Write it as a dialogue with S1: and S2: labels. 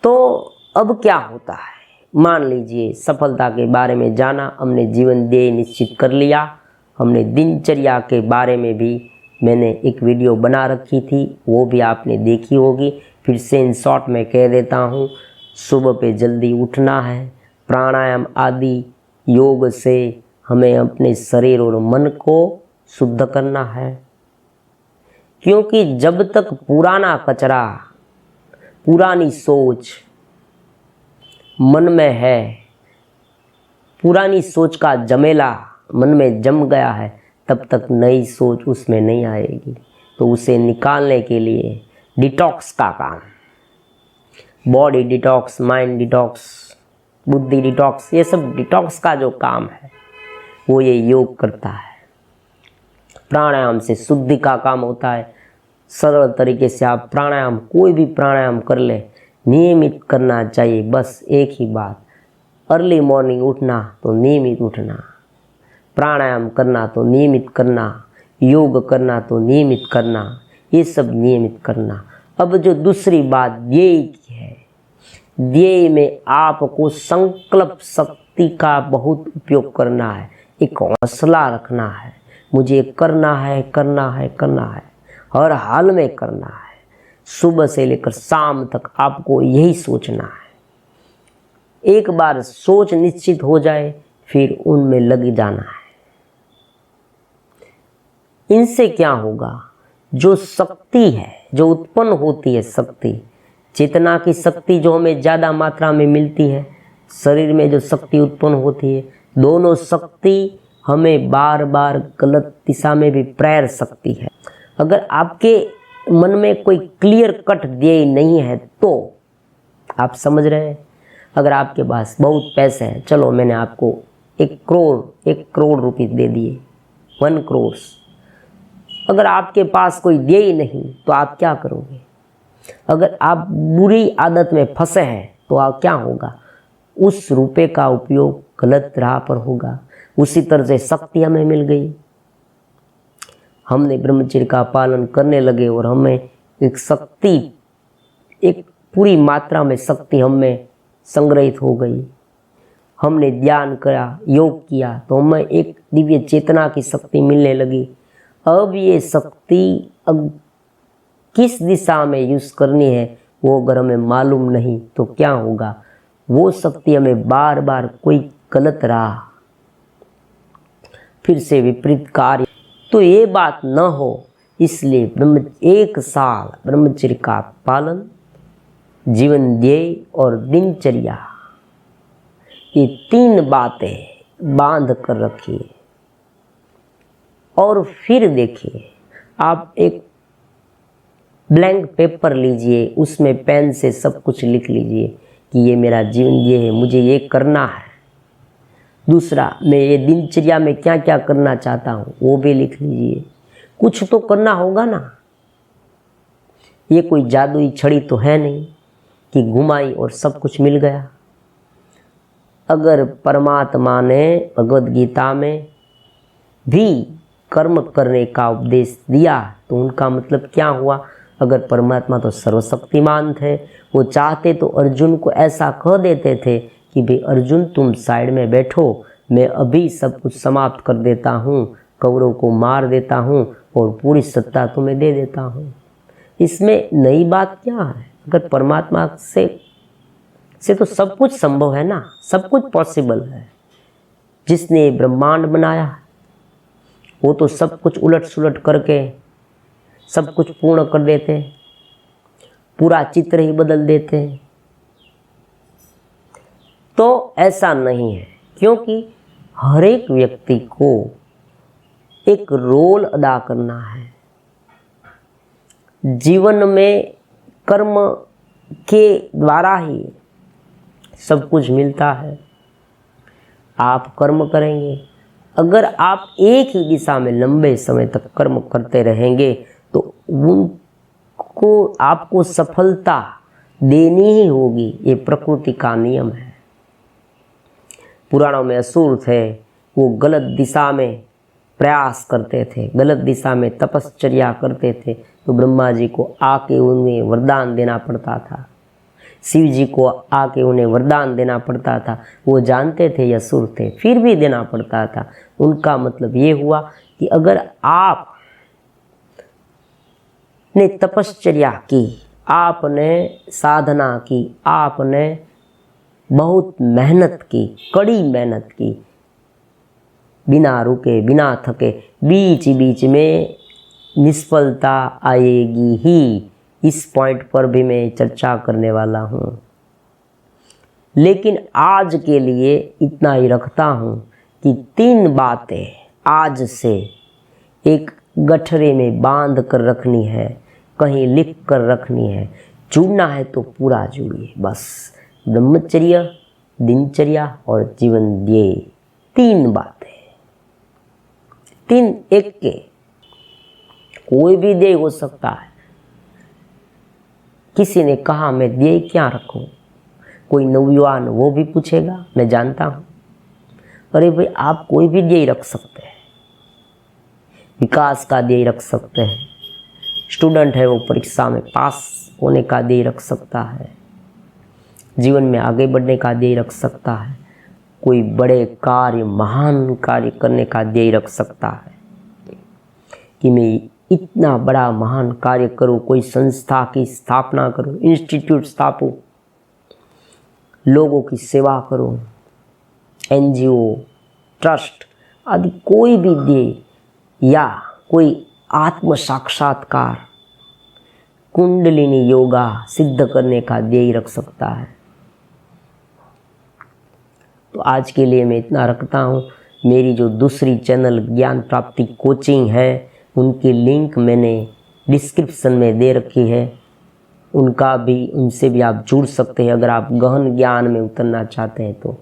S1: तो अब क्या होता है, मान लीजिए सफलता के बारे में जाना, हमने जीवन ध्येय निश्चित कर लिया, हमने दिनचर्या के बारे में भी मैंने एक वीडियो बना रखी थी, वो भी आपने देखी होगी। फिर से इन शॉर्ट में कह देता हूँ, सुबह पे जल्दी उठना है, प्राणायाम आदि योग से हमें अपने शरीर और मन को शुद्ध करना है। क्योंकि जब तक पुराना कचरा, पुरानी सोच मन में है, पुरानी सोच का जमेला मन में जम गया है, तब तक नई सोच उसमें नहीं आएगी। तो उसे निकालने के लिए डिटॉक्स का काम, बॉडी डिटॉक्स, माइंड डिटॉक्स, बुद्धि डिटॉक्स, ये सब डिटॉक्स का जो काम है वो ये योग करता है। प्राणायाम से शुद्धि का काम होता है। सरल तरीके से आप प्राणायाम, कोई भी प्राणायाम कर ले, नियमित करना चाहिए। बस एक ही बात, अर्ली मॉर्निंग उठना तो नियमित उठना, प्राणायाम करना तो नियमित करना, योग करना तो नियमित करना, ये सब नियमित करना। अब जो दूसरी बात ध्येय की है, ध्येय में आपको संकल्प शक्ति का बहुत उपयोग करना है, एक हौसला रखना है, मुझे करना है, करना है, करना है, हर हाल में करना है। सुबह से लेकर शाम तक आपको यही सोचना है। एक बार सोच निश्चित हो जाए फिर उनमें लग जाना है। इनसे क्या होगा, जो शक्ति है, जो उत्पन्न होती है शक्ति, चेतना की शक्ति जो हमें ज़्यादा मात्रा में मिलती है, शरीर में जो शक्ति उत्पन्न होती है, दोनों शक्ति हमें बार बार गलत दिशा में भी प्रेर सकती है। अगर आपके मन में कोई क्लियर कट ध्येय नहीं है तो आप समझ रहे हैं, अगर आपके पास बहुत पैसे हैं, चलो मैंने आपको 1 करोड़ रुपए दे दिए, 1 करोड़, अगर आपके पास कोई ध्येय नहीं तो आप क्या करोगे? अगर आप बुरी आदत में फंसे हैं तो आप क्या होगा, उस रुपए का उपयोग गलत राह पर होगा। उसी तरह से शक्ति हमें मिल गई, हमने ब्रह्मचर्य का पालन करने लगे और हमें एक शक्ति, एक पूरी मात्रा में शक्ति हमें संग्रहित हो गई। हमने ध्यान करा, योग किया तो हमें एक दिव्य चेतना की शक्ति मिलने लगी। अब ये शक्ति अब किस दिशा में यूज करनी है वो अगर हमें मालूम नहीं तो क्या होगा, वो शक्ति हमें बार बार कोई गलत राह, फिर से विपरीत कार्य, तो ये बात न हो, इसलिए 1 साल ब्रह्मचर्य का पालन, जीवन ध्येय और दिनचर्या, ये 3 बातें बांध कर रखिए। और फिर देखिए, आप एक ब्लैंक पेपर लीजिए, उसमें पेन से सब कुछ लिख लीजिए कि ये मेरा जीवन ये है, मुझे ये करना है। दूसरा, मैं ये दिनचर्या में क्या क्या करना चाहता हूँ वो भी लिख लीजिए। कुछ तो करना होगा ना, ये कोई जादुई छड़ी तो है नहीं कि घुमाई और सब कुछ मिल गया। अगर परमात्मा ने भगवद गीता में भी कर्म करने का उपदेश दिया तो उनका मतलब क्या हुआ, अगर परमात्मा तो सर्वशक्तिमान थे, वो चाहते तो अर्जुन को ऐसा कह देते थे कि भाई अर्जुन तुम साइड में बैठो, मैं अभी सब कुछ समाप्त कर देता हूँ, कौरवों को मार देता हूँ और पूरी सत्ता तुम्हें दे देता हूँ। इसमें नई बात क्या है, अगर परमात्मा से तो सब कुछ संभव है ना, सब कुछ पॉसिबल है। जिसने ब्रह्मांड बनाया वो तो सब कुछ उलट सुलट करके सब कुछ पूर्ण कर देते, पूरा चित्र ही बदल देते। तो ऐसा नहीं है, क्योंकि हर एक व्यक्ति को एक रोल अदा करना है। जीवन में कर्म के द्वारा ही सब कुछ मिलता है। आप कर्म करेंगे, अगर आप एक ही दिशा में लंबे समय तक कर्म करते रहेंगे तो उनको आपको सफलता देनी ही होगी, ये प्रकृति का नियम है। पुराणों में असुर थे, वो गलत दिशा में प्रयास करते थे, गलत दिशा में तपश्चर्या करते थे, तो ब्रह्मा जी को आके उन्हें वरदान देना पड़ता था शिव जी को आके उन्हें वरदान देना पड़ता था। वो जानते थे ये असुर थे, फिर भी देना पड़ता था। उनका मतलब ये हुआ कि अगर आप ने तपश्चर्या की, आपने साधना की, आपने बहुत मेहनत की, कड़ी मेहनत की, बिना रुके बिना थके, बीच बीच में निष्फलता आएगी ही। इस पॉइंट पर भी मैं चर्चा करने वाला हूँ, लेकिन आज के लिए इतना ही रखता हूँ कि 3 बातें आज से एक गठरे में बांध कर रखनी है, कहीं लिख कर रखनी है। जुड़ना है तो पूरा जुड़िए। बस ब्रह्मचर्य, दिनचर्या और जीवन ध्येय, 3 बातें, 3 एक के। कोई भी ध्येय हो सकता है। किसी ने कहा मैं ध्येय क्या रखूं? कोई नौजवान वो भी पूछेगा, मैं जानता हूं। अरे भाई, आप कोई भी ध्येय रख सकते हैं। विकास का ध्येय रख सकते हैं। स्टूडेंट है वो परीक्षा में पास होने का ध्येय रख सकता है। जीवन में आगे बढ़ने का ध्येय रख सकता है। कोई बड़े कार्य, महान कार्य करने का ध्येय रख सकता है कि मैं इतना बड़ा महान कार्य करूं, कोई संस्था की स्थापना करूं, इंस्टीट्यूट स्थापूं, लोगों की सेवा करूं, एनजीओ, ट्रस्ट आदि कोई भी ध्येय, या कोई आत्म साक्षात्कार, कुंडलिनी योगा सिद्ध करने का ध्येय रख सकता है। तो आज के लिए मैं इतना रखता हूँ। मेरी जो दूसरी चैनल ज्ञान प्राप्ति कोचिंग है, उनकी लिंक मैंने डिस्क्रिप्शन में दे रखी है। उनसे भी आप जुड़ सकते हैं अगर आप गहन ज्ञान में उतरना चाहते हैं तो।